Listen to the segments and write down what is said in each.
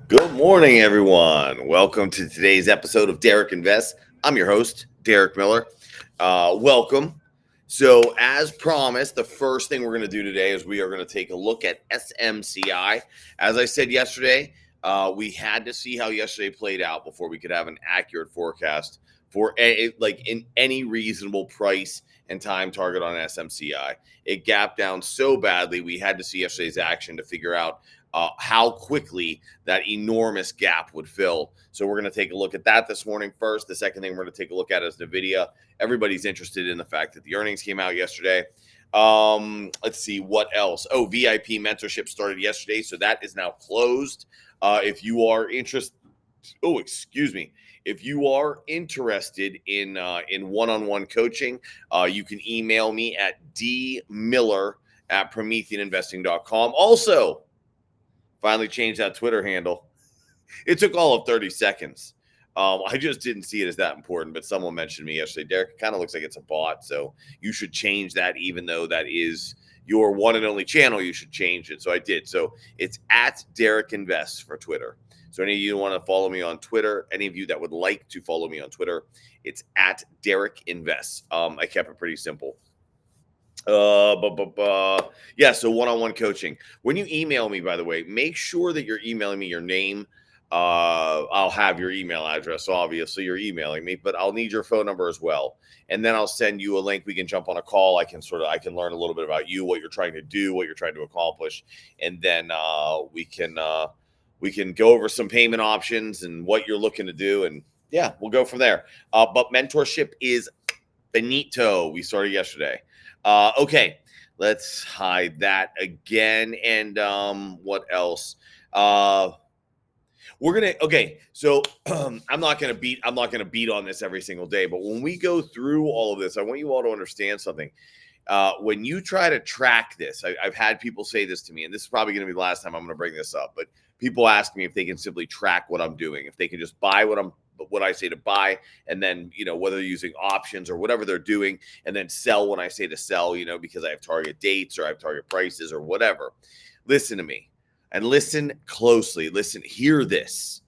Good morning, everyone. Welcome to today's episode of Derek Invest. I'm your host, Derek Miller. Welcome. So, as promised, the first thing we're going to do today is we are going to take a look at SMCI. As I said yesterday, we had to see how yesterday played out before we could have an accurate forecast for in any reasonable price and time target on SMCI. It gapped down so badly, we had to see yesterday's action to figure out how quickly that enormous gap would fill. So we're going to take a look at that this morning first. The second thing we're going to take a look at is NVIDIA. Everybody's interested in the fact that the earnings came out yesterday. Let's see what else. Oh, VIP mentorship started yesterday, so that is now closed. If you are interested, if you are interested in one-on-one coaching, you can email me at dmiller@prometheaninvesting.com. Also, finally changed that Twitter handle. It took all of 30 seconds. I just didn't see it as that important, but someone mentioned me yesterday, Derek, it kind of looks like it's a bot, so you should change that. Even though that is your one and only channel, you should change it. So I did. So it's at Derek Invest for Twitter. So any of you who want to follow me on Twitter, any of you that would like to follow me on Twitter, it's at Derek Invest. I kept it pretty simple. Yeah, so one-on-one coaching. When you email me, by the way, make sure that you're emailing me your name. I'll have your email address, so obviously you're emailing me, but I'll need your phone number as well. And then I'll send you a link. We can jump on a call. I can learn a little bit about you, what you're trying to do, what you're trying to accomplish, and then we can go over some payment options and what you're looking to do, and yeah, we'll go from there. But mentorship is finito. We started yesterday. Okay, let's hide that again. And what else? So I'm not gonna beat on this every single day, but when we go through all of this, I want you all to understand something. When you try to track this, I've had people say this to me, and this is probably going to be the last time I'm going to bring this up, but people ask me if they can simply track what I'm doing, if they can just buy what I say to buy, and then, whether they're using options or whatever they're doing, and then sell when I say to sell, because I have target dates or I have target prices or whatever. Listen to me and listen closely. Hear this.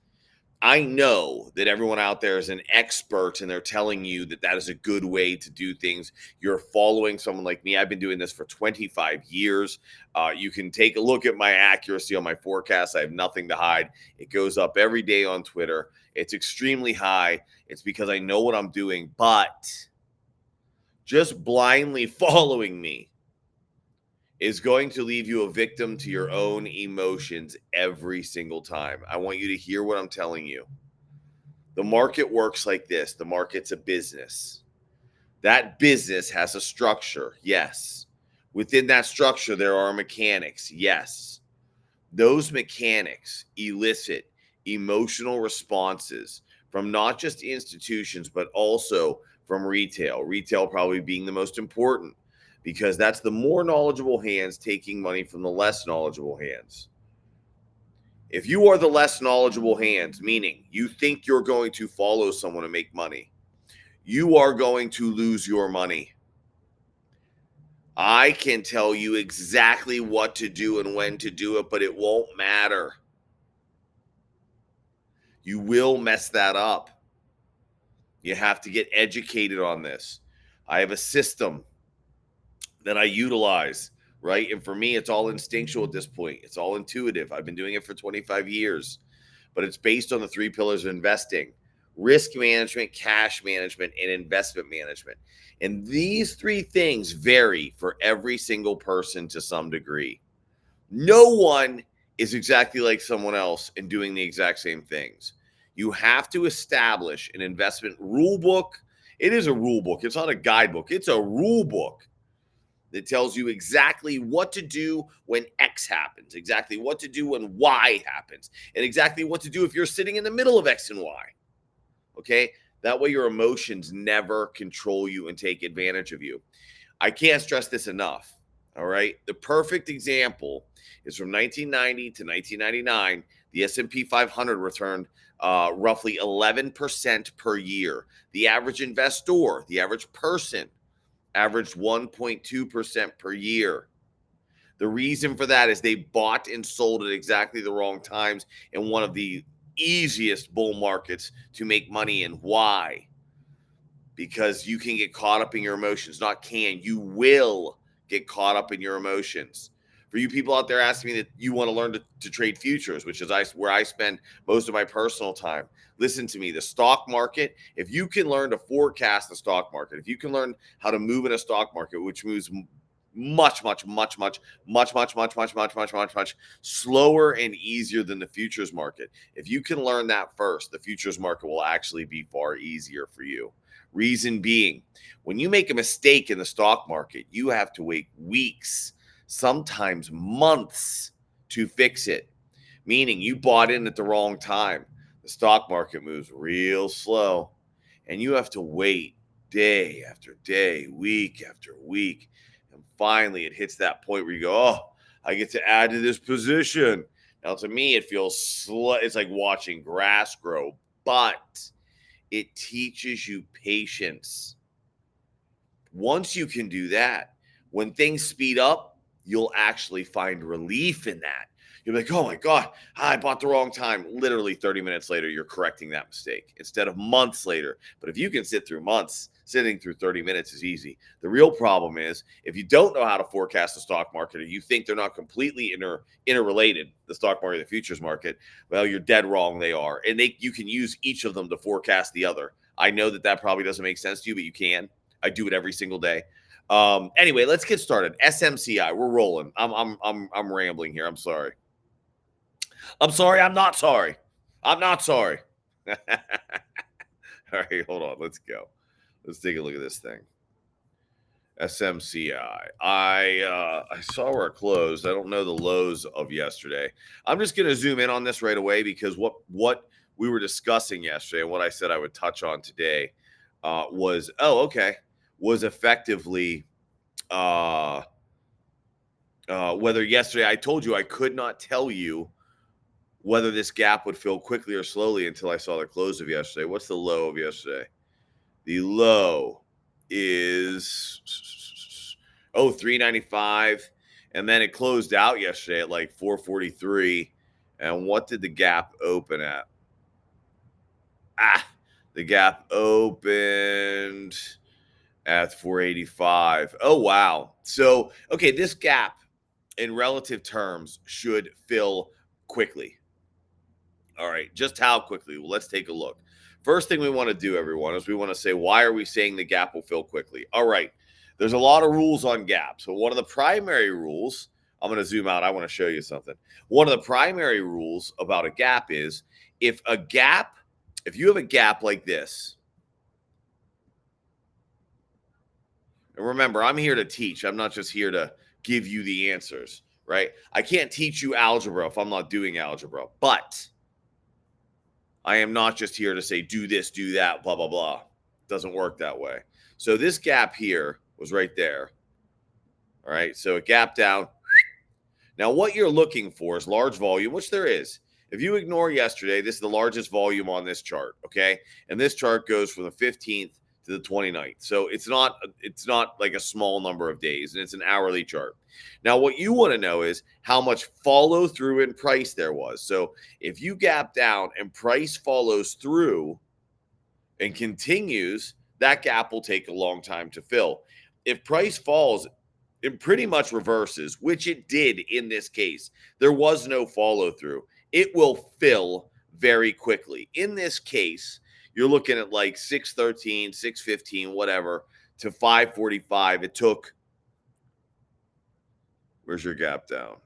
I know that everyone out there is an expert and they're telling you that that is a good way to do things. You're following someone like me. I've been doing this for 25 years. You can take a look at my accuracy on my forecast. I have nothing to hide. It goes up every day on Twitter. It's extremely high. It's because I know what I'm doing, but just blindly following me is going to leave you a victim to your own emotions every single time. I want you to hear what I'm telling you. The market works like this. The market's a business. That business has a structure, yes. Within that structure, there are mechanics, yes. Those mechanics elicit emotional responses from not just institutions, but also from retail. Retail probably being the most important, because that's the more knowledgeable hands taking money from the less knowledgeable hands. If you are the less knowledgeable hands, meaning you think you're going to follow someone to make money, you are going to lose your money. I can tell you exactly what to do and when to do it, but it won't matter. You will mess that up. You have to get educated on this. I have a system that I utilize, right? And for me, it's all instinctual at this point. It's all intuitive. I've been doing it for 25 years, but it's based on the 3 pillars of investing: risk management, cash management, and investment management. And these 3 things vary for every single person to some degree. No one is exactly like someone else in doing the exact same things. You have to establish an investment rule book. It is a rule book. It's not a guidebook. It's a rule book that tells you exactly what to do when X happens, exactly what to do when Y happens, and exactly what to do if you're sitting in the middle of X and Y. Okay? That way your emotions never control you and take advantage of you. I can't stress this enough. All right? The perfect example is from 1990 to 1999, the S&P 500 returned roughly 11% per year. The average investor, the average person, averaged 1.2% per year. The reason for that is they bought and sold at exactly the wrong times in one of the easiest bull markets to make money in. Why? Because you can get caught up in your emotions. Not can, you will get caught up in your emotions. For you people out there asking me that you want to learn to trade futures, which is where I spend most of my personal time. Listen to me, the stock market, if you can learn to forecast the stock market, if you can learn how to move in a stock market, which moves much slower and easier than the futures market. If you can learn that first, the futures market will actually be far easier for you. Reason being, when you make a mistake in the stock market, you have to wait weeks, sometimes months to fix it. Meaning you bought in at the wrong time. The stock market moves real slow, and you have to wait day after day, week after week. And finally, it hits that point where you go, oh, I get to add to this position. Now, to me, it feels slow. It's like watching grass grow, but it teaches you patience. Once you can do that, when things speed up, you'll actually find relief in that. You're like, oh my God, I bought the wrong time. Literally 30 minutes later, you're correcting that mistake instead of months later. But if you can sit through months, sitting through 30 minutes is easy. The real problem is if you don't know how to forecast the stock market or you think they're not completely interrelated, the stock market and the futures market, well, you're dead wrong. They are. And you can use each of them to forecast the other. I know that probably doesn't make sense to you, but you can. I do it every single day. Anyway, let's get started. SMCI, we're rolling. I'm rambling here. I'm sorry. I'm sorry. I'm not sorry. I'm not sorry. All right, hold on. Let's go. Let's take a look at this thing. SMCI. I saw where it closed. I don't know the lows of yesterday. I'm just going to zoom in on this right away because what we were discussing yesterday and what I said I would touch on today was effectively whether yesterday I told you I could not tell you whether this gap would fill quickly or slowly until I saw the close of yesterday. What's the low of yesterday? The low is 395, and then it closed out yesterday at like 443. And what did the gap open at? The gap opened at 485. Oh, wow. So, okay, this gap in relative terms should fill quickly. All right, just how quickly? Well, let's take a look. First thing we want to do, everyone, is we want to say, why are we saying the gap will fill quickly? All right, there's a lot of rules on gaps. So one of the primary rules, I'm going to zoom out. I want to show you something. One of the primary rules about a gap is if you have a gap like this, and remember, I'm here to teach. I'm not just here to give you the answers, right? I can't teach you algebra if I'm not doing algebra, but I am not just here to say, do this, do that, blah, blah, blah. It doesn't work that way. So this gap here was right there. All right, so it gapped down. Now, what you're looking for is large volume, which there is. If you ignore yesterday, this is the largest volume on this chart, okay? And this chart goes from the 15th to the 29th. So it's not like a small number of days, and it's an hourly chart. Now, what you want to know is how much follow through in price there was. So if you gap down and price follows through and continues, that gap will take a long time to fill. If price falls, it pretty much reverses, which it did in this case. There was no follow through. It will fill very quickly. In this case, you're looking at like 613, 615, whatever, to 545. It took, where's your gap down?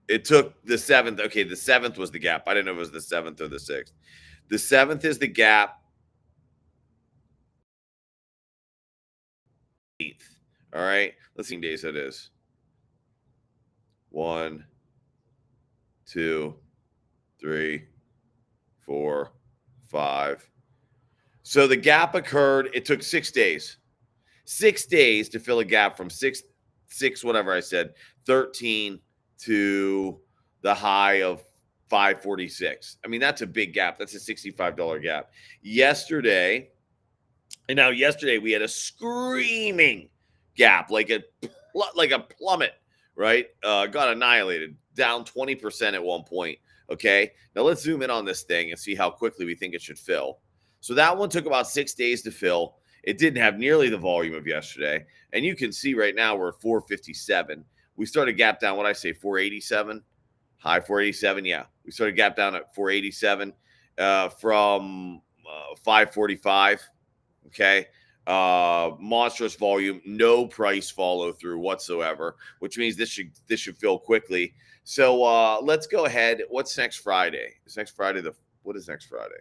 It took the 7th. Okay, the 7th was the gap. I didn't know if it was the 7th or the 6th. The 7th is the gap. 8th. All right, let's see what days that is. 1, 2, 3, 4, 5. So the gap occurred. It took 6 days. 6 days to fill a gap from 6 whatever I said, 13 to the high of 546. I mean, that's a big gap. That's a $65 gap. Yesterday we had a screaming gap, like a plummet, right? Got annihilated, down 20% at one point. Okay. Now let's zoom in on this thing and see how quickly we think it should fill. So that one took about 6 days to fill. It didn't have nearly the volume of yesterday. And you can see right now we're at 457. We started gap down, what I say, 487? High 487. Yeah. We started gap down at 487 from 545. Okay. Monstrous volume, no price follow through whatsoever, which means this should fill quickly. So let's go ahead. What's next Friday? Is next Friday what is next Friday?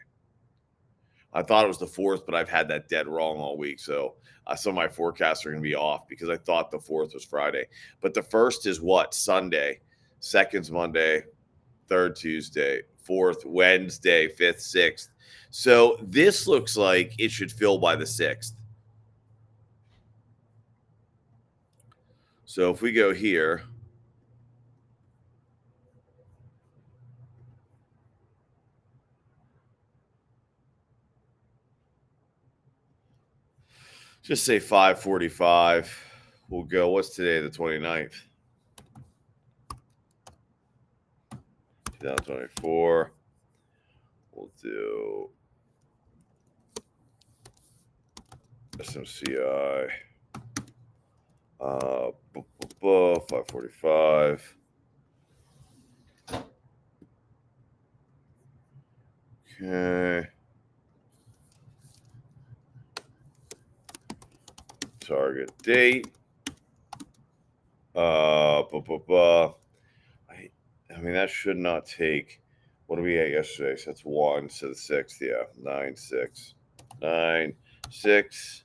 I thought it was the 4th, but I've had that dead wrong all week. So some of my forecasts are going to be off because I thought the 4th was Friday. But the 1st is what? Sunday. 2nd's Monday. 3rd Tuesday. 4th Wednesday. 5th, 6th. So this looks like it should fill by the 6th. So if we go here, just say 545. We'll go. What's today? The 29th. 2024. We'll do SMCI. 545. Okay. Target date. I mean, that should not take. What did we had yesterday? So that's 1. So the 6th, yeah. 9/6. 9/6.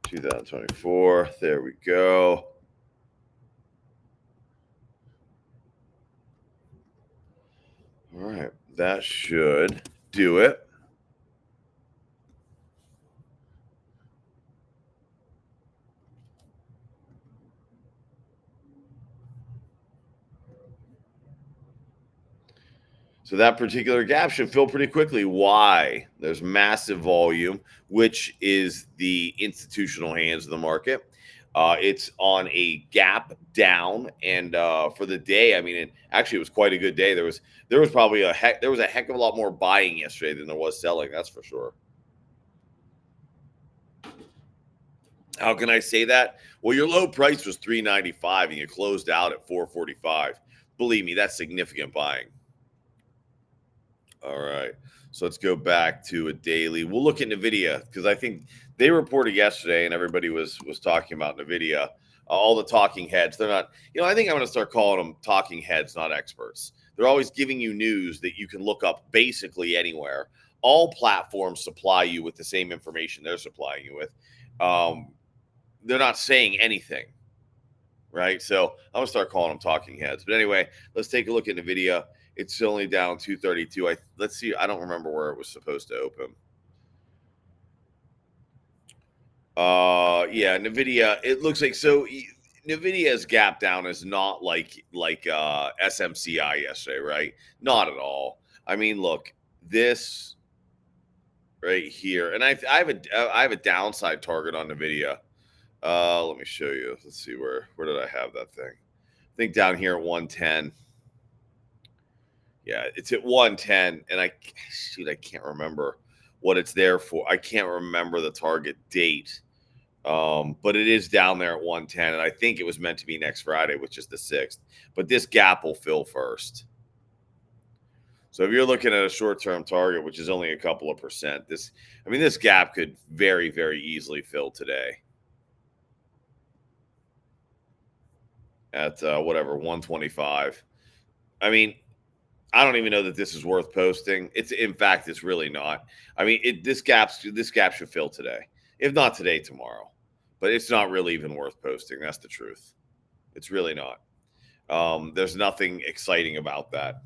2024. There we go. All right. That should do it. So that particular gap should fill pretty quickly. Why? There's massive volume, which is the institutional hands of the market. It's on a gap down, and for the day, I mean, it was quite a good day. There was probably a heck of a lot more buying yesterday than there was selling. That's for sure. How can I say that? Well, your low price was $395, and you closed out at $445. Believe me, that's significant buying. All right. So let's go back to a daily. We'll look at Nvidia because I think they reported yesterday and everybody was talking about Nvidia. All the talking heads, they're not, I think I'm going to start calling them talking heads, not experts. They're always giving you news that you can look up basically anywhere. All platforms supply you with the same information they're supplying you with. They're not saying anything, right? So I'm going to start calling them talking heads. But anyway, let's take a look at Nvidia. It's only down 232. Let's see. I don't remember where it was supposed to open. Yeah, Nvidia. It looks like Nvidia's gap down is not like SMCI yesterday, right? Not at all. I mean, look, this right here, and I have a downside target on Nvidia. Let me show you. Let's see where did I have that thing? I think down here at 110. Yeah, it's at 110, and I can't remember what it's there for. I can't remember the target date, but it is down there at 110, and I think it was meant to be next Friday, which is the 6th. But this gap will fill first. So if you're looking at a short-term target, which is only a couple of percent, this gap could very, very easily fill today at 125. I mean, I don't even know that this is worth posting. In fact, it's really not. I mean, this gap should fill today, if not today, tomorrow. But it's not really even worth posting. That's the truth. It's really not. There's nothing exciting about that.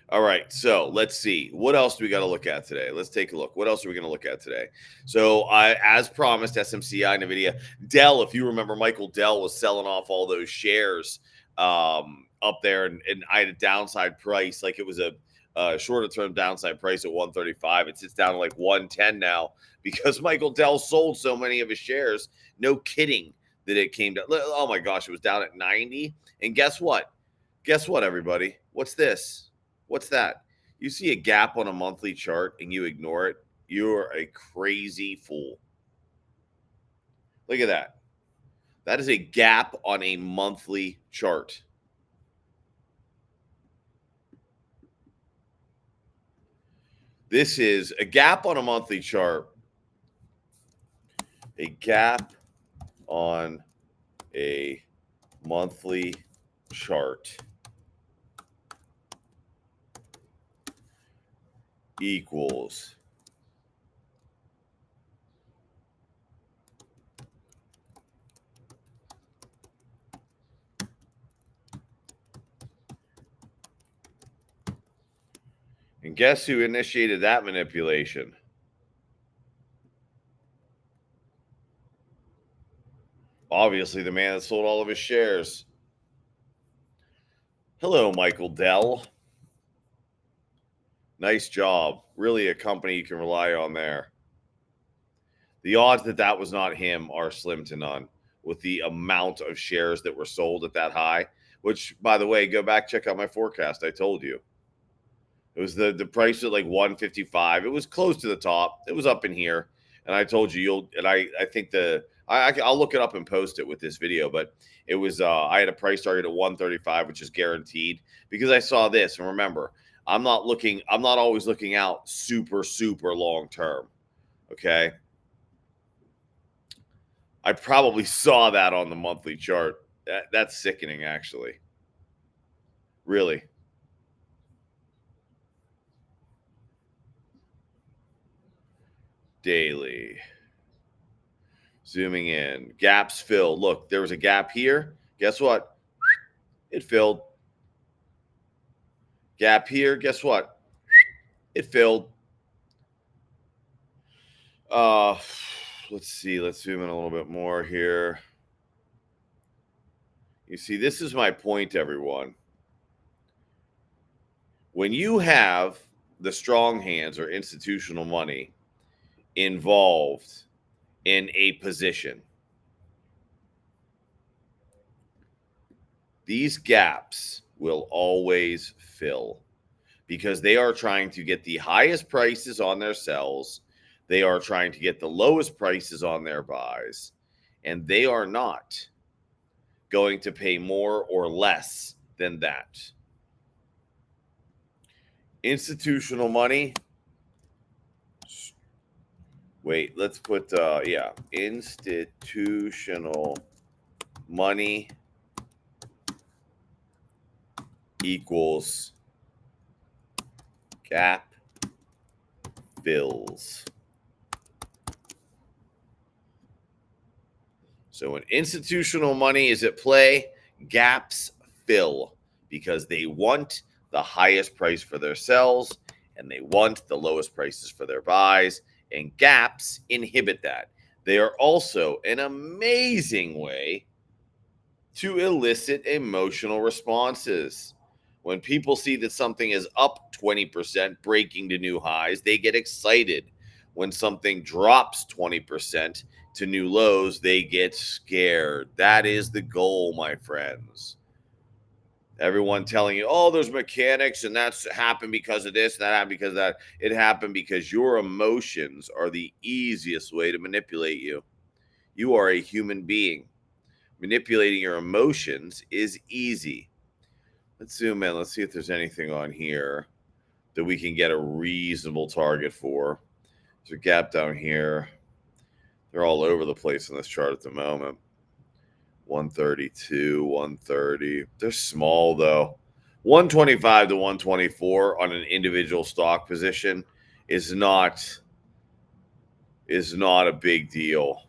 All right, so let's see. What else do we got to look at today? Let's take a look. What else are we going to look at today? So, as promised, SMCI, Nvidia, Dell. If you remember, Michael Dell was selling off all those shares up there, and I had a downside price, like it was a shorter term downside price at 135. It sits down to like 110 now because Michael Dell sold so many of his shares. No kidding. that it came down. Oh my gosh, it was down at 90. And guess what? Guess what, everybody? What's this? What's that? You see a gap on a monthly chart and you ignore it. You're a crazy fool. Look at that. That is a gap on a monthly chart. This is a gap on a monthly chart. A gap on a monthly chart equals and guess who initiated that manipulation? Obviously, the man that sold all of his shares. Hello, Michael Dell. Nice job. Really a company you can rely on there. The odds that that was not him are slim to none with the amount of shares that were sold at that high, which, by the way, go back, check out my forecast. I told you. It was the price at like 155. It was close to the top. It was up in here. And I told you I think I'll look it up and post it with this video, but it was I had a price target at 135, which is guaranteed because I saw this. And remember, I'm not always looking out super long term. Okay. I probably saw that on the monthly chart. That's sickening, actually. Really. Daily. Zooming in. Gaps filled. Look, there was a gap here. Guess what? It filled. Gap here. Guess what? It filled. Let's see. Let's zoom in a little bit more here. You see, this is my point, everyone. When you have the strong hands or institutional money involved in a position, these gaps will always fill because they are trying to get the highest prices on their sells. They are trying to get the lowest prices on their buys, and they are not going to pay more or less than that. Institutional money. Wait, let's put, institutional money equals gap fills. So when institutional money is at play, gaps fill because they want the highest price for their sells and they want the lowest prices for their buys, and gaps inhibit that. They are also an amazing way to elicit emotional responses. When people see that something is up 20%, breaking to new highs, they get excited. When something drops 20% to new lows, they get scared. That is the goal, my friends. Everyone telling you, oh, there's mechanics and that's happened because of this, and that happened because of that. It happened because your emotions are the easiest way to manipulate you. You are a human being. Manipulating your emotions is easy. Let's zoom in. Let's see if there's anything on here that we can get a reasonable target for. There's a gap down here. They're all over the place in this chart at the moment. 132, 130. They're small though. 125 to 124 on an individual stock position is not a big deal.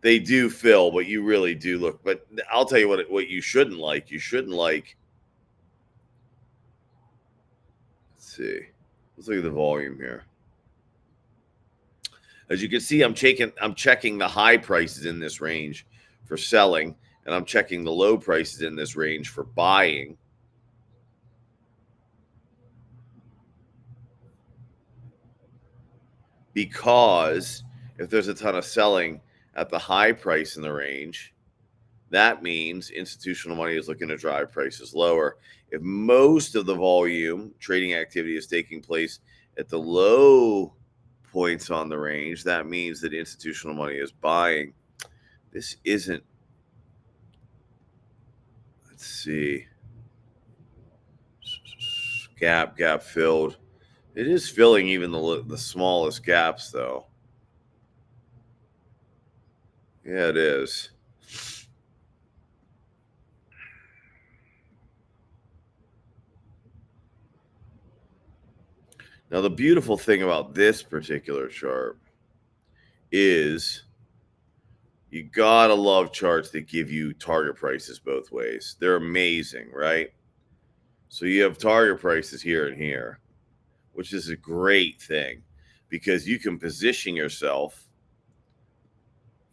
They do fill, but you really do look. But I'll tell you what you shouldn't like. You shouldn't like. Let's see. Let's look at the volume here. As you can see, I'm checking the high prices in this range for selling, and I'm checking the low prices in this range for buying. Because if there's a ton of selling at the high price in the range, that means institutional money is looking to drive prices lower. If most of the volume trading activity is taking place at the low points on the range, that means that institutional money is buying. This isn't, let's see, gap filled. It is filling even the smallest gaps, though. Yeah, it is. Now, the beautiful thing about this particular chart is you gotta love charts that give you target prices both ways. They're amazing, right? So you have target prices here and here, which is a great thing because you can position yourself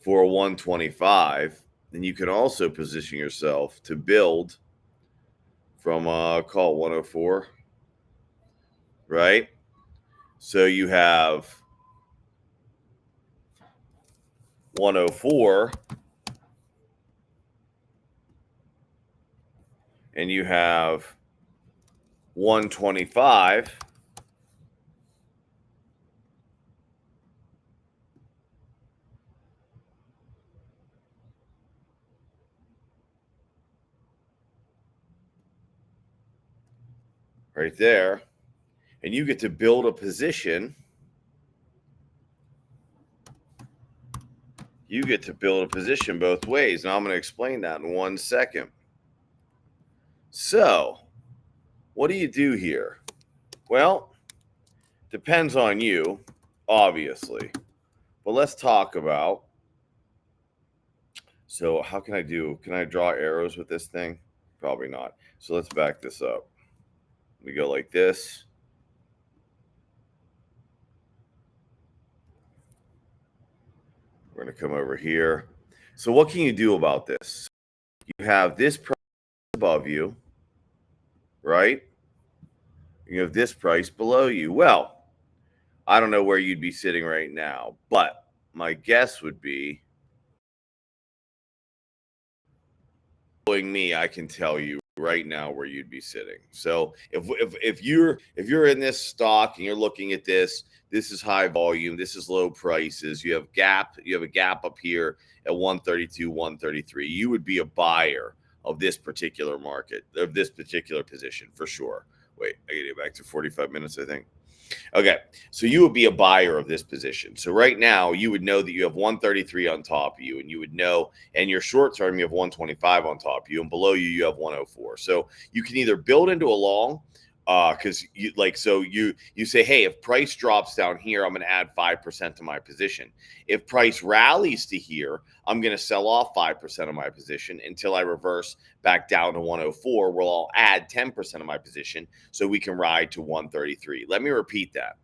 for a 125, and you can also position yourself to build from call it 104, right? So you have 104 and you have 125. Right there. And you get to build a position. You get to build a position both ways. And I'm going to explain that in 1 second. So, what do you do here? Well, depends on you, obviously. But let's talk about. So, how can I do? Can I draw arrows with this thing? Probably not. So, let's back this up. We go like this. We're going to come over here. So, what can you do about this? You have this price above you, right? You have this price below you. Well, I don't know where you'd be sitting right now, but my guess would be, knowing me, I can tell you right now where you'd be sitting. So if you're in this stock and you're looking at this, this is high volume, this is low prices. You have a gap up here at 132, 133. You would be a buyer of this particular market, of this particular position for sure. Wait, I gotta get back to 45 minutes, I think. Okay, so you would be a buyer of this position. So right now, you would know that you have 133 on top of you, and you would know, and your short term, you have 125 on top of you, and below you, you have 104. So you can either build into a long, because you say, hey, if price drops down here, I'm going to add 5% to my position. If price rallies to here, I'm going to sell off 5% of my position until I reverse back down to 104, where I'll add 10% of my position so we can ride to 133. Let me repeat that.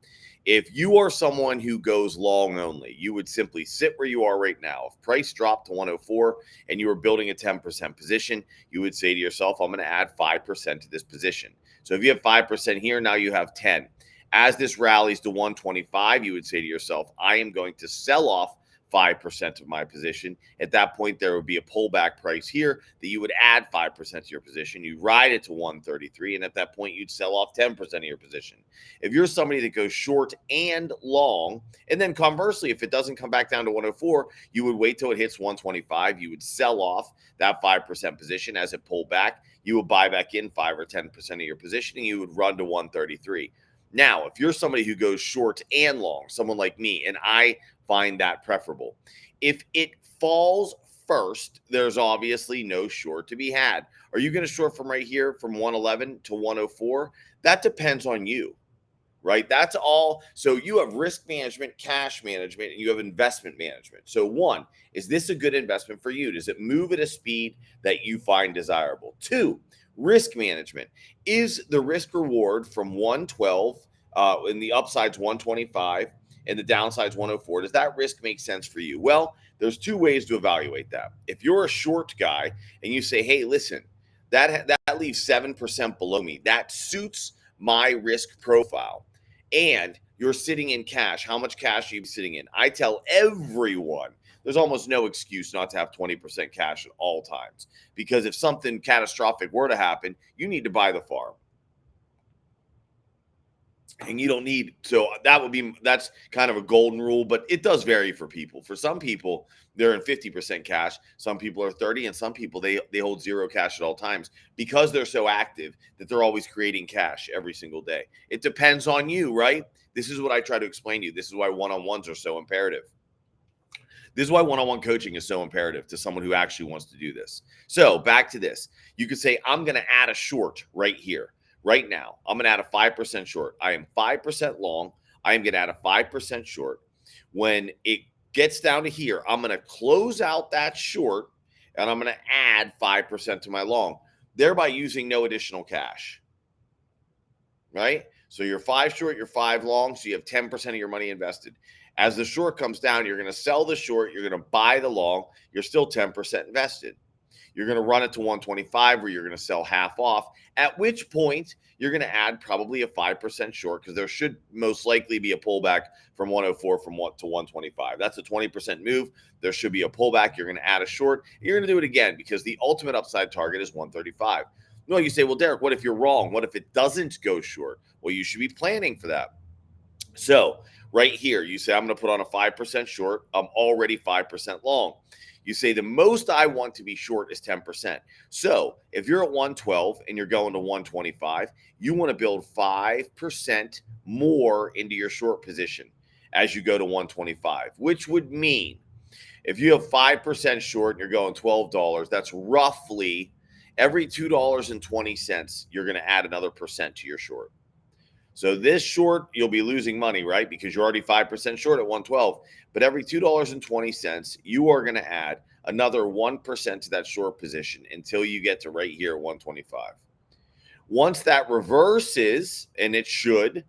If you are someone who goes long only, you would simply sit where you are right now. If price dropped to 104 and you were building a 10% position, you would say to yourself, I'm going to add 5% to this position. So if you have 5% here, now you have 10. As this rallies to 125, you would say to yourself, I am going to sell off 5% of my position. At that point, there would be a pullback price here that you would add 5% to your position. You ride it to 133, and at that point, you'd sell off 10% of your position. If you're somebody that goes short and long, and then conversely, if it doesn't come back down to 104, you would wait till it hits 125. You would sell off that 5% position as it pulled back. You would buy back in 5 or 10% of your position, and you would run to 133. Now, if you're somebody who goes short and long, someone like me, and I find that preferable. If it falls first, there's obviously no short to be had. Are you going to short from right here from 111 to 104? That depends on you, right? That's all. So you have risk management, cash management, and you have investment management. So one, is this a good investment for you? Does it move at a speed that you find desirable? Two, risk management. Is the risk reward from 112 and the upside's 125 and the downside's 104? Does that risk make sense for you? Well, there's two ways to evaluate that. If you're a short guy and you say, hey, listen, that leaves 7% below me, that suits my risk profile, and you're sitting in cash, how much cash are you sitting in? I tell everyone there's almost no excuse not to have 20% cash at all times. Because if something catastrophic were to happen, you need to buy the farm. And you don't need, so that's kind of a golden rule, but it does vary for people. For some people, they're in 50% cash, some people are 30, and some people they hold zero cash at all times because they're so active that they're always creating cash every single day. It depends on you, right? This is what I try to explain to you. This is why one-on-ones are so imperative. This is why one-on-one coaching is so imperative to someone who actually wants to do this. So back to this. You could say, I'm going to add a short right here. Right now, I'm going to add a 5% short. I am 5% long. I am going to add a 5% short. When it gets down to here, I'm going to close out that short and I'm going to add 5% to my long, thereby using no additional cash. Right? So you're 5 short, you're 5 long, so you have 10% of your money invested. As the short comes down, you're going to sell the short, you're going to buy the long, you're still 10% invested. You're going to run it to 125 where you're going to sell half off, at which point you're going to add probably a 5% short because there should most likely be a pullback from 104 from 1 to 125. That's a 20% move. There should be a pullback. You're going to add a short. You're going to do it again because the ultimate upside target is 135. No, you say, well, Derek, what if you're wrong? What if it doesn't go short? Well, you should be planning for that. So right here, you say, I'm going to put on a 5% short. I'm already 5% long. You say the most I want to be short is 10%. So if you're at 112 and you're going to 125, you want to build 5% more into your short position as you go to 125, which would mean if you have 5% short and you're going $12, that's roughly every $2.20, you're going to add another percent to your short. So this short, you'll be losing money, right? Because you're already 5% short at 112. But every $2.20, you are going to add another 1% to that short position until you get to right here at 125. Once that reverses, and it should,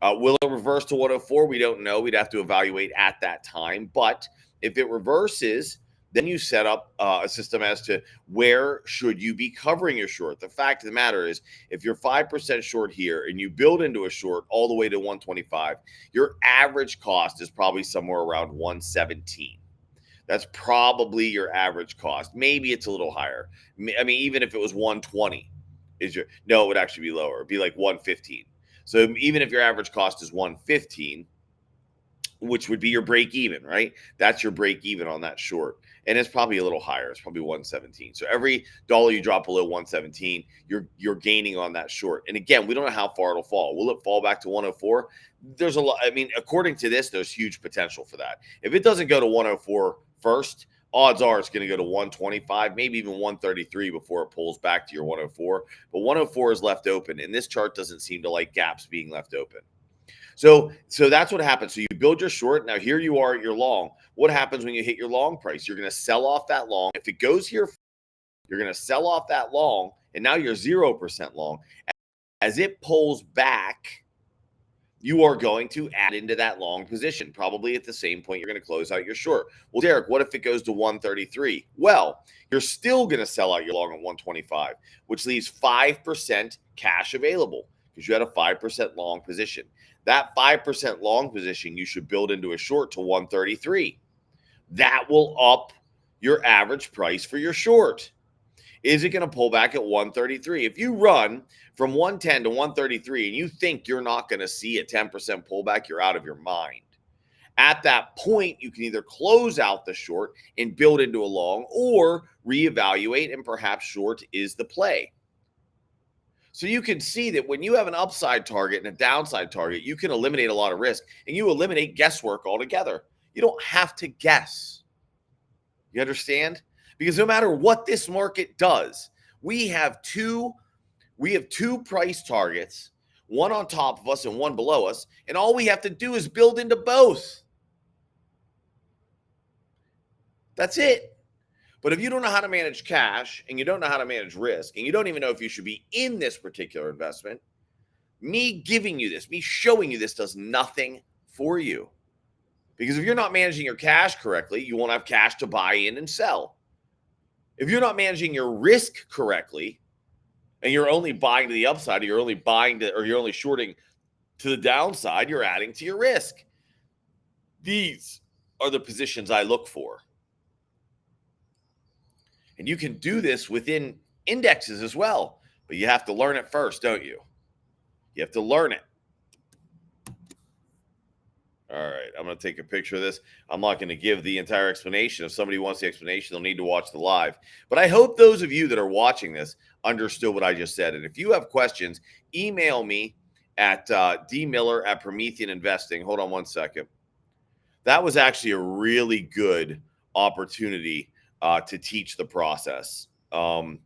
will it reverse to 104? We don't know. We'd have to evaluate at that time. But if it reverses, then you set up a system as to where should you be covering your short. The fact of the matter is, if you're 5% short here and you build into a short all the way to 125, your average cost is probably somewhere around 117. That's probably your average cost. Maybe it's a little higher. I mean, even if it was 120, it would actually be lower. It'd be like 115. So even if your average cost is 115, which would be your break even, right? That's your break even on that short. And it's probably a little higher. It's probably 117. So every dollar you drop below 117, you're gaining on that short. And again, we don't know how far it'll fall. Will it fall back to 104? There's a lot. I mean, according to this, there's huge potential for that. If it doesn't go to 104 first, odds are it's going to go to 125, maybe even 133 before it pulls back to your 104. But 104 is left open, and this chart doesn't seem to like gaps being left open. So that's what happens. So you build your short. Now here you are at your long. What happens when you hit your long price? You're going to sell off that long. If it goes here, you're going to sell off that long, and now you're 0% long. As it pulls back, you are going to add into that long position. Probably at the same point, you're going to close out your short. Well, Derek, what if it goes to 133? Well, you're still going to sell out your long at 125, which leaves 5% cash available because you had a 5% long position. That 5% long position you should build into a short to 133. That will up your average price for your short. Is it going to pull back at 133? If you run from 110 to 133 and you think you're not going to see a 10% pullback, you're out of your mind. At that point, you can either close out the short and build into a long or reevaluate, and perhaps short is the play. So you can see that when you have an upside target and a downside target, you can eliminate a lot of risk, and you eliminate guesswork altogether. You don't have to guess. You understand? Because no matter what this market does, we have two price targets, one on top of us and one below us, and all we have to do is build into both. That's it. But if you don't know how to manage cash and you don't know how to manage risk and you don't even know if you should be in this particular investment, me giving you this, me showing you this does nothing for you. Because if you're not managing your cash correctly, you won't have cash to buy in and sell. If you're not managing your risk correctly and you're only buying to the upside, or you're only shorting to the downside, you're adding to your risk. These are the positions I look for. And you can do this within indexes as well, but you have to learn it first, don't you? You have to learn it. All right, I'm going to take a picture of this. I'm not going to give the entire explanation. If somebody wants the explanation, they'll need to watch the live. But I hope those of you that are watching this understood what I just said. And if you have questions, email me at dmiller@Promethean Investing. Hold on one second. That was actually a really good opportunity to teach the process. And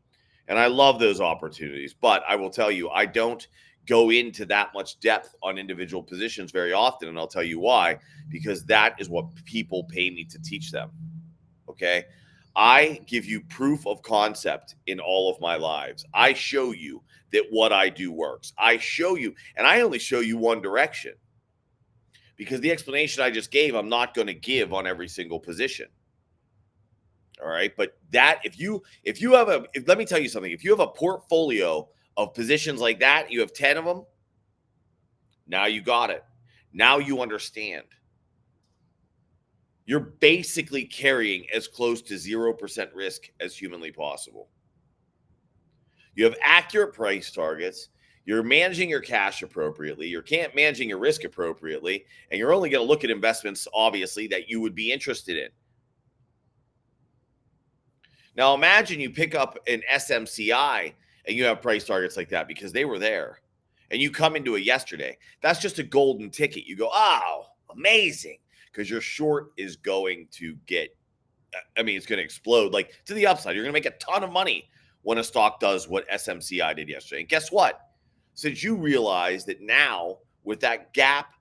I love those opportunities. But I will tell you, I don't go into that much depth on individual positions very often. And I'll tell you why, because that is what people pay me to teach them. Okay. I give you proof of concept in all of my lives. I show you that what I do works. I show you, and I only show you one direction because the explanation I just gave, I'm not going to give on every single position. All right. But that, if you have let me tell you something, if you have a portfolio of positions like that, you have 10 of them. Now you got it. Now you understand. You're basically carrying as close to 0% risk as humanly possible. You have accurate price targets. You're managing your cash appropriately. You're managing your risk appropriately. And you're only going to look at investments, obviously, that you would be interested in. Now, imagine you pick up an SMCI and you have price targets like that because they were there. And you come into it yesterday. That's just a golden ticket. You go, oh, amazing. Because your short is going to it's going to explode like to the upside. You're going to make a ton of money when a stock does what SMCI did yesterday. And guess what? Since you realize that now with that gap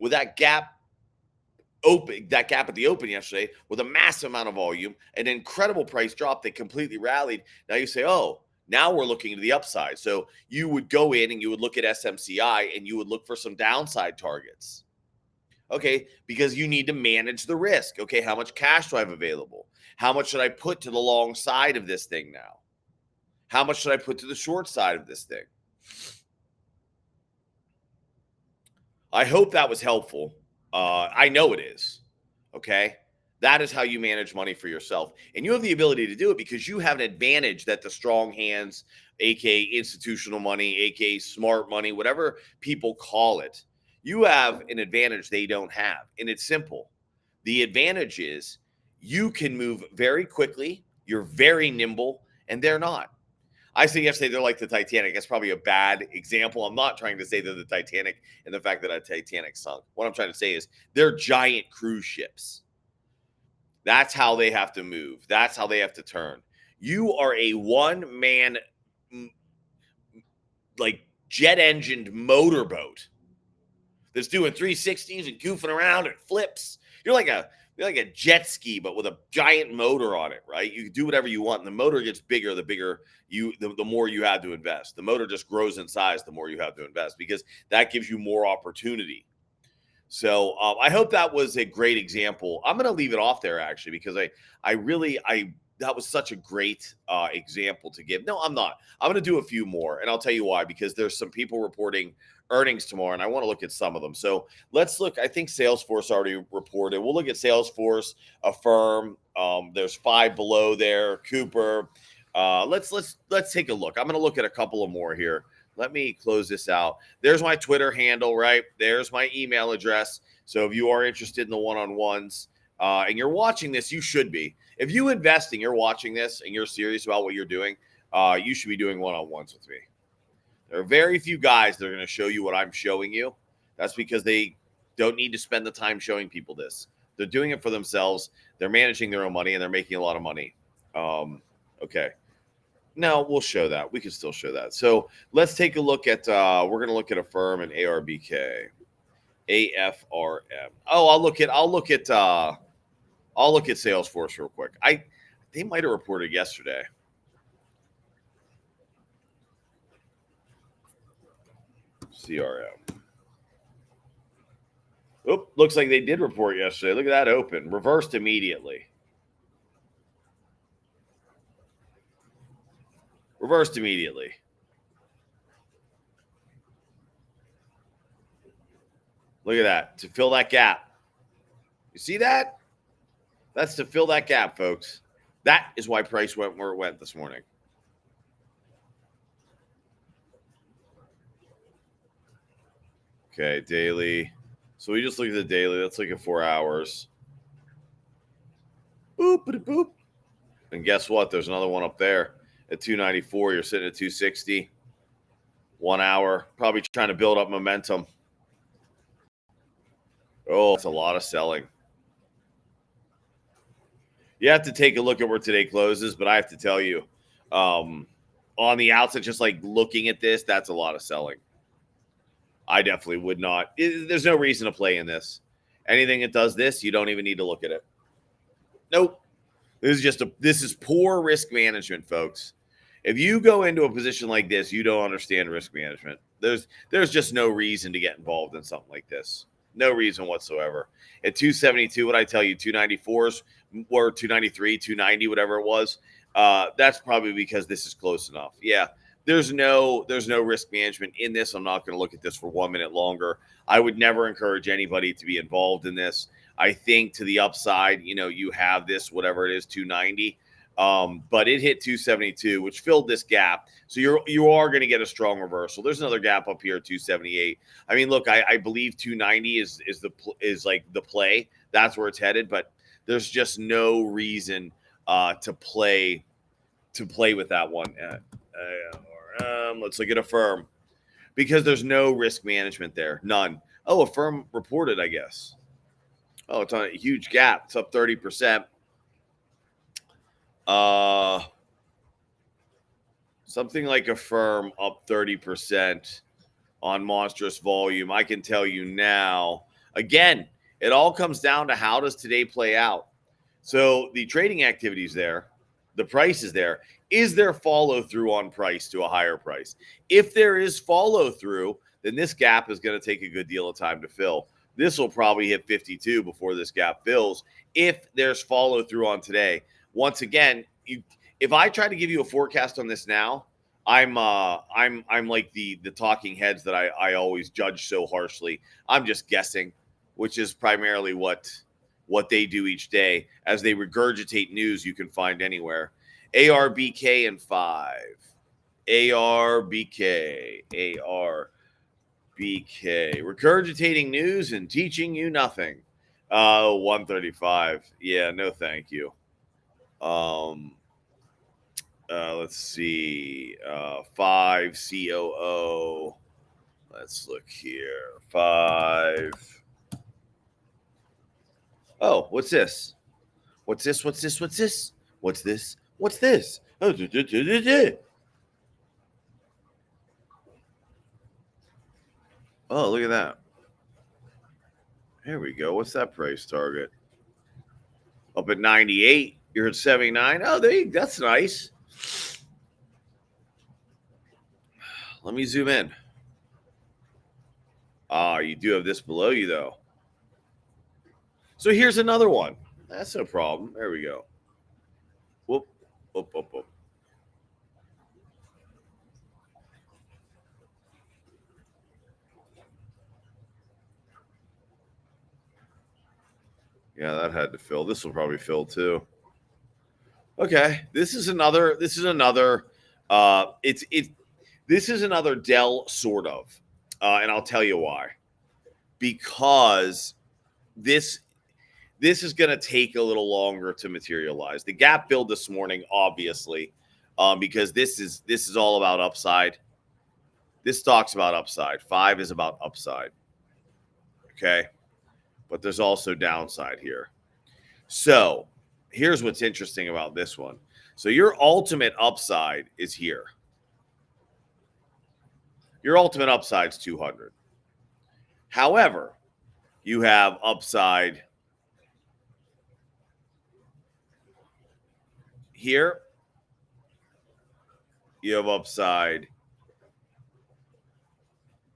at the open yesterday with a massive amount of volume, an incredible price drop that completely rallied. Now you say, oh, now we're looking to the upside. So you would go in and you would look at SMCI and you would look for some downside targets. Okay, because you need to manage the risk. Okay, how much cash do I have available? How much should I put to the long side of this thing now? How much should I put to the short side of this thing? I hope that was helpful. I know it is. Okay. That is how you manage money for yourself. And you have the ability to do it because you have an advantage that the strong hands, aka institutional money, aka smart money, whatever people call it, you have an advantage they don't have. And it's simple. The advantage is you can move very quickly, you're very nimble, and they're not. I say yesterday they're like the Titanic. That's probably a bad example. I'm not trying to say they're the Titanic and the fact that a Titanic sunk. What I'm trying to say is they're giant cruise ships. That's how they have to move. That's how they have to turn. You are a one-man, like jet-engined motorboat that's doing 360s and goofing around and flips. You're like a jet ski, but with a giant motor on it, right? You can do whatever you want. And the motor gets bigger, the more you have to invest. The motor just grows in size the more you have to invest because that gives you more opportunity. So I hope that was a great example. I'm going to leave it off there actually because that was such a great example to give. No, I'm not. I'm going to do a few more, and I'll tell you why. Because there's some people reporting earnings tomorrow, and I want to look at some of them. So let's look. I think Salesforce already reported. We'll look at Salesforce, Affirm. There's 5 below there. Cooper. Let's take a look. I'm going to look at a couple of more here. Let me close this out. There's my Twitter handle, right? There's my email address. So if you are interested in the one-on-ones and you're watching this, you should be. If you invest and you're watching this and you're serious about what you're doing, you should be doing one-on-ones with me. There are very few guys that are going to show you what I'm showing you. That's because they don't need to spend the time showing people this. They're doing it for themselves. They're managing their own money and they're making a lot of money. Okay. No, we'll show that. We can still show that. So let's take a look at, we're going to look at Affirm and ARBK. AFRM. Oh, I'll look at Salesforce real quick. They might have reported yesterday. CRM. Oop, looks like they did report yesterday. Look at that open. Reversed immediately. Reversed immediately. Look at that. To fill that gap. You see that? That's to fill that gap, folks. That is why price went where it went this morning. Okay, daily. So we just look at the daily. Let's look at 4 hours. Boop, boop. And guess what? There's another one up there at 294. You're sitting at 260. 1 hour. Probably trying to build up momentum. Oh, it's a lot of selling. You have to take a look at where today closes, but I have to tell you, on the outside, just like looking at this, that's a lot of selling. I definitely would not. There's no reason to play in this. Anything that does this, you don't even need to look at it. Nope. This is poor risk management, folks. If you go into a position like this, you don't understand risk management. There's just no reason to get involved in something like this. No reason whatsoever. At 272, what I tell you, 294s or 293, 290, whatever it was, that's probably because this is close enough. Yeah, there's no risk management in this. I'm not going to look at this for 1 minute longer. I would never encourage anybody to be involved in this. I think to the upside, you have this, whatever it is, 290. But it hit 272, which filled this gap. So you are going to get a strong reversal. There's another gap up here at 278. I mean, look, I believe 290 is like the play. That's where it's headed. But there's just no reason to play with that one. Let's look at a firm, because there's no risk management there. None. Oh, a firm reported, I guess. Oh, it's on a huge gap. It's up 30%. Something like a firm up 30% on monstrous volume. I can tell you now, again, it all comes down to how does today play out. So the trading activity is there. The price is there. Is there follow through on price to a higher price? If there is follow through, then this gap is going to take a good deal of time to fill. This will probably hit 52 before this gap fills. If there's follow through on today, once again, if I try to give you a forecast on this now, I'm like the talking heads that I always judge so harshly. I'm just guessing, which is primarily what they do each day as they regurgitate news you can find anywhere. ARBK and 5. ARBK. Regurgitating news and teaching you nothing. 135. Yeah, no thank you. Let's see. 5 COO. Let's look here. 5. Oh, what's this? What's this? What's this? What's this? What's this? What's this? Oh, oh, look at that. Here we go. What's that price target? Up at 98. You're at 79. Oh, that's nice. Let me zoom in. You do have this below you, though. So here's another one. That's no problem. There we go. Whoop, whoop, whoop, whoop. Yeah, that had to fill. This will probably fill too. Okay, this is another. This is another Dell sort of, and I'll tell you why. Because this is going to take a little longer to materialize. The gap build this morning, obviously, because this is all about upside. This talks about upside. 5 is about upside. Okay, but there's also downside here. So here's what's interesting about this one. So your ultimate upside is here. Your ultimate upside is 200. However, you have upside here. You have upside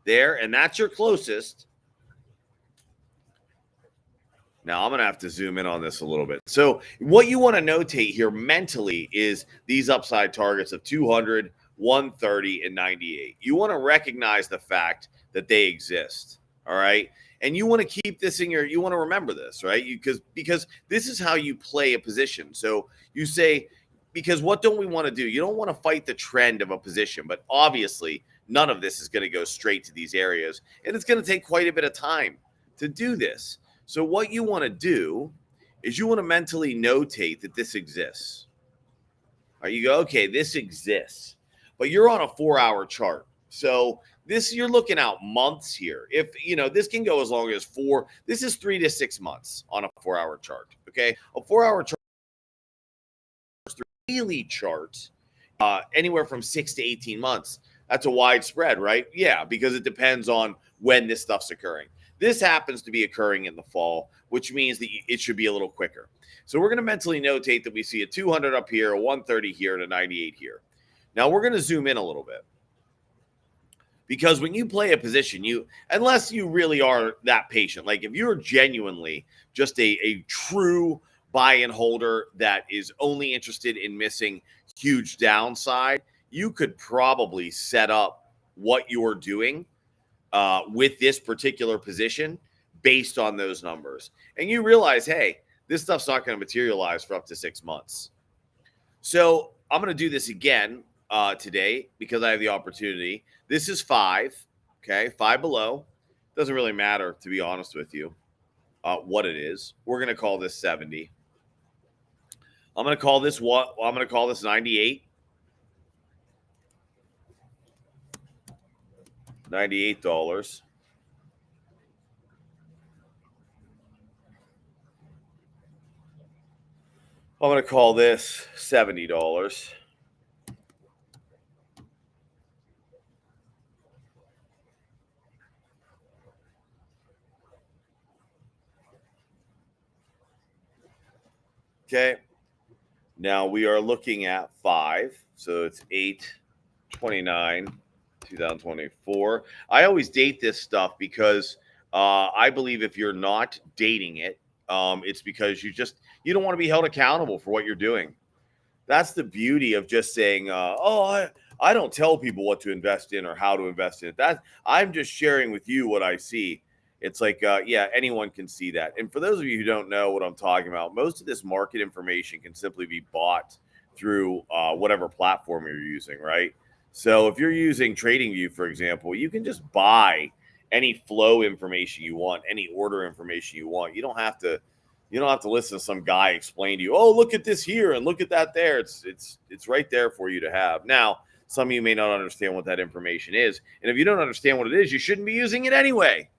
there, and that's your closest. Now, I'm going to have to zoom in on this a little bit. So what you want to notate here mentally is these upside targets of 200, 130, and 98. You want to recognize the fact that they exist. All right. And you want to keep this in you want to remember this, right? Because this is how you play a position. So you say, because what don't we want to do? You don't want to fight the trend of a position, but obviously none of this is going to go straight to these areas. And it's going to take quite a bit of time to do this. So what you want to do is you want to mentally notate that this exists. All right, you go, okay, this exists, but you're on a 4-hour chart. So this, you're looking out months here. If this can go as long as this is 3 to 6 months on a 4-hour chart. Okay, a 4-hour chart, daily chart, anywhere from 6 to 18 months. That's a wide spread, right? Yeah, because it depends on when this stuff's occurring. This happens to be occurring in the fall, which means that it should be a little quicker. So we're going to mentally notate that we see a 200 up here, a 130 here, and a 98 here. Now we're going to zoom in a little bit. Because when you play a position, unless you really are that patient, like if you're genuinely just a true buy and holder that is only interested in missing huge downside, you could probably set up what you're doing with this particular position based on those numbers. And you realize, hey, this stuff's not going to materialize for up to 6 months. So I'm going to do this again today because I have the opportunity. This is 5, okay, 5 below. Doesn't really matter, to be honest with you, what it is. We're going to call this 70. I'm going to call this what? Well, I'm going to call this 98. $98. I'm going to call this $70. Okay. Now we are looking at 5. So it's 8/29, 2024. I always date this stuff because I believe if you're not dating it, it's because you don't want to be held accountable for what you're doing. That's the beauty of just saying, I don't tell people what to invest in or how to invest in it. I'm just sharing with you what I see. It's like, yeah, anyone can see that. And for those of you who don't know what I'm talking about, most of this market information can simply be bought through whatever platform you're using, right? So if you're using TradingView, for example, you can just buy any flow information you want, any order information you want. You don't have to listen to some guy explain to you, oh, look at this here and look at that there. It's right there for you to have. Now, some of you may not understand what that information is. And if you don't understand what it is, you shouldn't be using it anyway.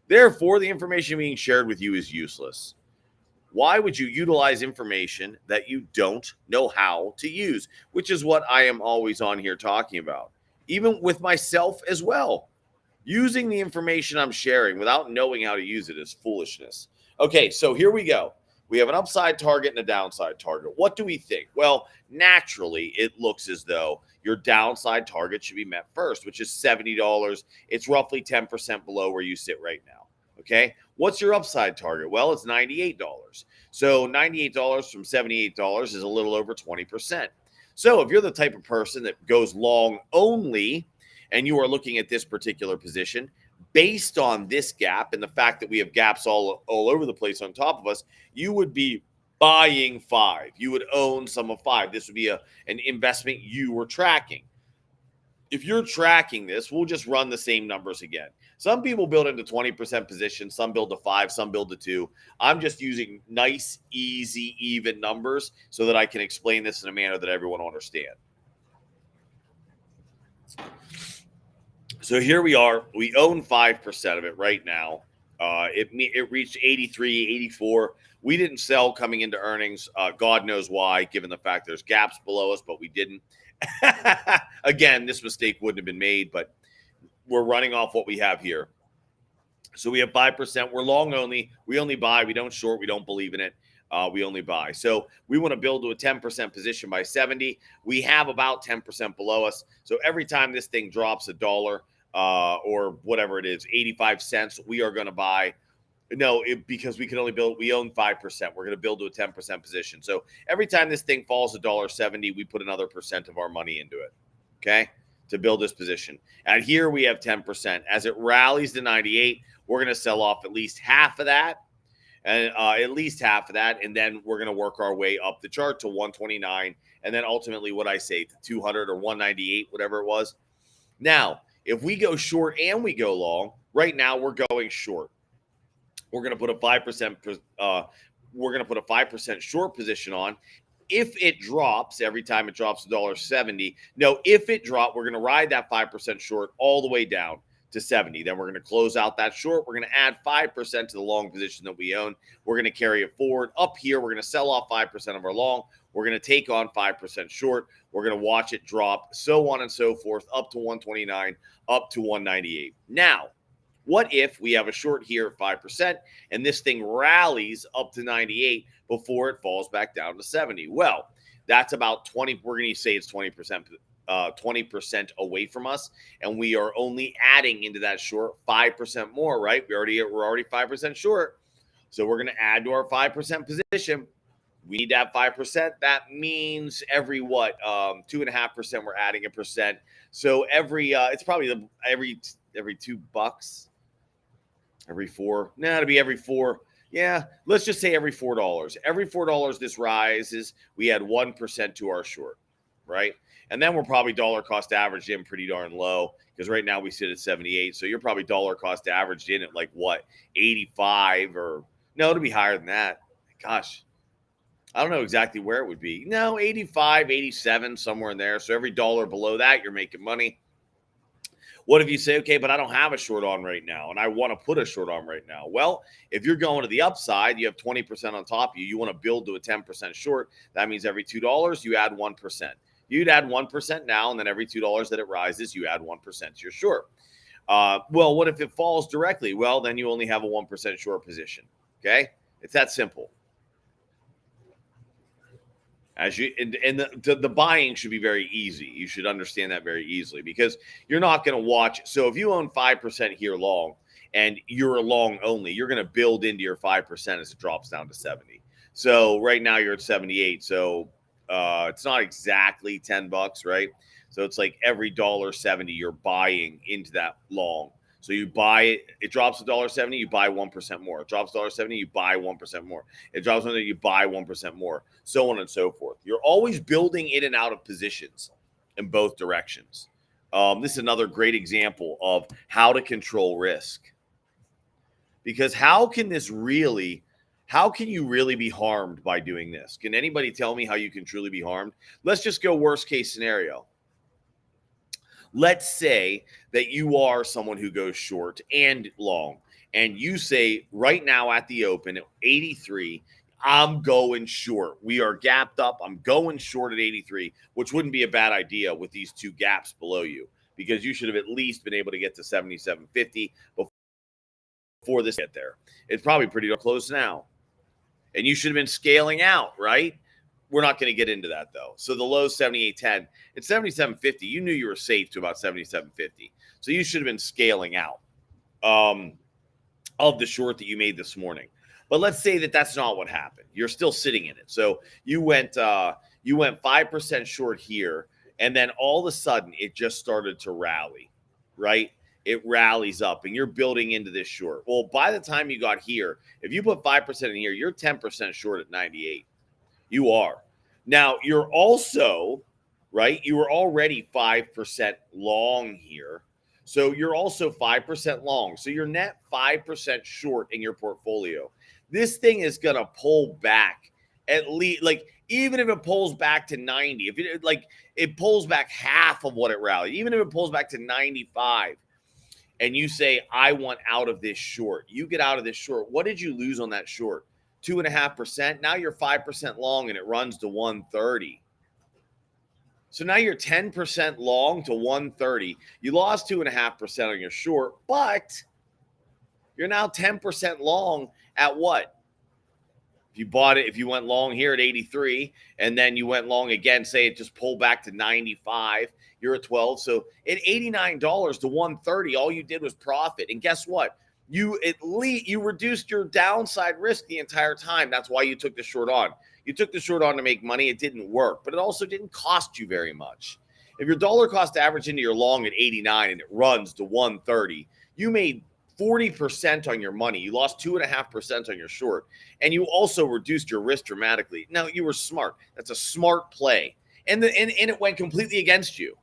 Therefore, the information being shared with you is useless. Why would you utilize information that you don't know how to use? Which is what I am always on here talking about, even with myself as well. Using the information I'm sharing without knowing how to use it is foolishness. Okay, so here we go. We have an upside target and a downside target. What do we think? Well, naturally, it looks as though your downside target should be met first, which is $70. It's roughly 10% below where you sit right now. Okay, what's your upside target? Well, it's $98. So $98 from $78 is a little over 20%. So if you're the type of person that goes long only and you are looking at this particular position, based on this gap and the fact that we have gaps all over the place on top of us, you would be buying 5. You would own some of 5. This would be an investment you were tracking. If you're tracking this, we'll just run the same numbers again. Some people build into 20% positions, some build to 5, some build to 2. I'm just using nice, easy, even numbers so that I can explain this in a manner that everyone will understand. So here we are. We own 5% of it right now. It reached 83, 84. We didn't sell coming into earnings. God knows why, given the fact there's gaps below us, but we didn't. Again, this mistake wouldn't have been made, but we're running off what we have here. So we have 5%. We're long only. We only buy. We don't short. We don't believe in it. We only buy. So we want to build to a 10% position by 70. We have about 10% below us. So every time this thing drops $1 or whatever it is, 85 cents, we are going to buy. No, because we can only build, we own 5%. We're going to build to a 10% position. So every time this thing falls $1.70, we put another percent of our money into it. Okay. to build this position. And here we have 10%. As it rallies to 98, we're going to sell off at least half of that. And and then we're going to work our way up the chart to 129, and then ultimately what I say to 200 or 198, whatever it was. Now, if we go short and we go long, right now we're going short. We're going to put a 5% short position on. If it drops, every time it drops $1.70, if it drops, we're going to ride that 5% short all the way down to 70. Then we're going to close out that short. We're going to add 5% to the long position that we own. We're going to carry it forward. Up here, we're going to sell off 5% of our long. We're going to take on 5% short. We're going to watch it drop, so on and so forth, up to 129, up to 198. Now, what if we have a short here at 5% and this thing rallies up to 98 before it falls back down to 70? Well, that's about 20. We're going to say it's 20%. 20% away from us, and we are only adding into that short 5% more, right? We're already 5% short, so we're going to add to our 5% position. We need to have 5%. That means every 2.5% we're adding a percent. So it's probably every $2, every four. It'll be every four. Yeah, let's just say every $4. Every $4 this rises, we add 1% to our short, right? And then we're probably dollar cost averaged in pretty darn low, because right now we sit at 78. So you're probably dollar cost averaged in at 85, or no, it'll be higher than that. Gosh, I don't know exactly where it would be. No, 85, 87, somewhere in there. So every dollar below that, you're making money. What if you say, okay, but I don't have a short on right now, and I want to put a short on right now? Well, if you're going to the upside, you have 20% on top of you. You want to build to a 10% short. That means every $2, you add 1%. You'd add 1% now, and then every $2 that it rises, you add 1% to your short. Well, what if it falls directly? Well, then you only have a 1% short position. Okay? It's that simple. The buying should be very easy. You should understand that very easily, because you're not going to watch. So if you own 5% here long and you're a long only, you're going to build into your 5% as it drops down to 70. So right now you're at 78. So it's not exactly $10, right? So it's like every $1.70 you're buying into that long. So you buy it, it drops $1.70, you buy 1% more. It drops $1.70, you buy 1% more. It drops $1, you buy 1% more, so on and so forth. You're always building in and out of positions in both directions. This is another great example of how to control risk. Because how can you really be harmed by doing this? Can anybody tell me how you can truly be harmed? Let's just go worst case scenario. Let's say that you are someone who goes short and long, and you say right now at the open at 83, I'm going short. We are gapped up. I'm going short at 83, which wouldn't be a bad idea with these two gaps below you, because you should have at least been able to get to 77.50 before this get there. It's probably pretty close now. And you should have been scaling out, right? We're not going to get into that, though. So the low 78.10, it's 77.50. You knew you were safe to about 77.50. So you should have been scaling out of the short that you made this morning. But let's say that that's not what happened. You're still sitting in it. So you went 5% short here, and then all of a sudden it just started to rally, right? It rallies up, and you're building into this short. Well, by the time you got here, if you put 5% in here, you're 10% short at 98. You are. Now, you're also, right, you were already 5% long here. So you're also 5% long. So you're net 5% short in your portfolio. This thing is going to pull back at least, even if it pulls back to 90, if it pulls back half of what it rallied, even if it pulls back to 95, and you say, I want out of this short, you get out of this short. What did you lose on that short? 2.5%. Now you're 5% long, and it runs to 130. So now you're 10% long to 130. You lost 2.5% on your short, but you're now 10% long at what? If you bought it, if you went long here at 83, and then you went long again, say it just pulled back to 95, you're at 12. So at $89 to 130, all you did was profit. And guess what? You reduced your downside risk the entire time. That's why you took the short on. You took the short on to make money. It didn't work, but it also didn't cost you very much. If your dollar cost average into your long at 89 and it runs to 130, you made 40% on your money. You lost 2.5% on your short, and you also reduced your risk dramatically. Now, you were smart. That's a smart play. And it went completely against you.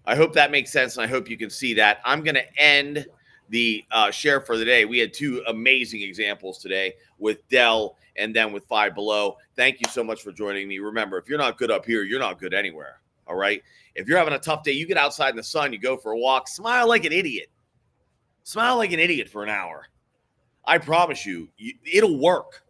I hope that makes sense, and I hope you can see that. I'm going to end the share for the day. We had two amazing examples today with Dell and then with Five Below. Thank you so much for joining me. Remember, if you're not good up here, you're not good anywhere. All right. If you're having a tough day, you get outside in the sun, you go for a walk, smile like an idiot. Smile like an idiot for an hour. I promise you, it'll work.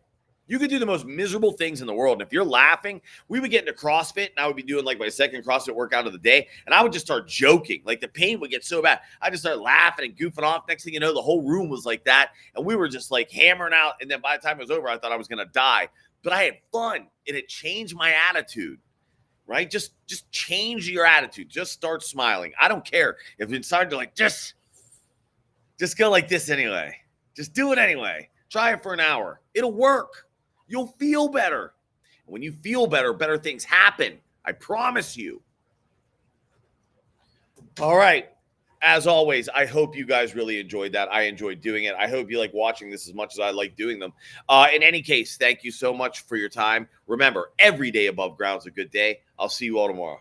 You could do the most miserable things in the world. And if you're laughing, we would get into CrossFit, and I would be doing like my second CrossFit workout of the day, and I would just start joking. Like the pain would get so bad. I just started laughing and goofing off. Next thing you know, the whole room was like that. And we were just like hammering out. And then by the time it was over, I thought I was going to die. But I had fun, and it changed my attitude. Right? Just change your attitude. Just start smiling. I don't care if inside you're like, just go like this anyway. Just do it anyway. Try it for an hour. It'll work. You'll feel better. When you feel better, better things happen. I promise you. All right. As always, I hope you guys really enjoyed that. I enjoyed doing it. I hope you like watching this as much as I like doing them. In any case, thank you so much for your time. Remember, every day above ground is a good day. I'll see you all tomorrow.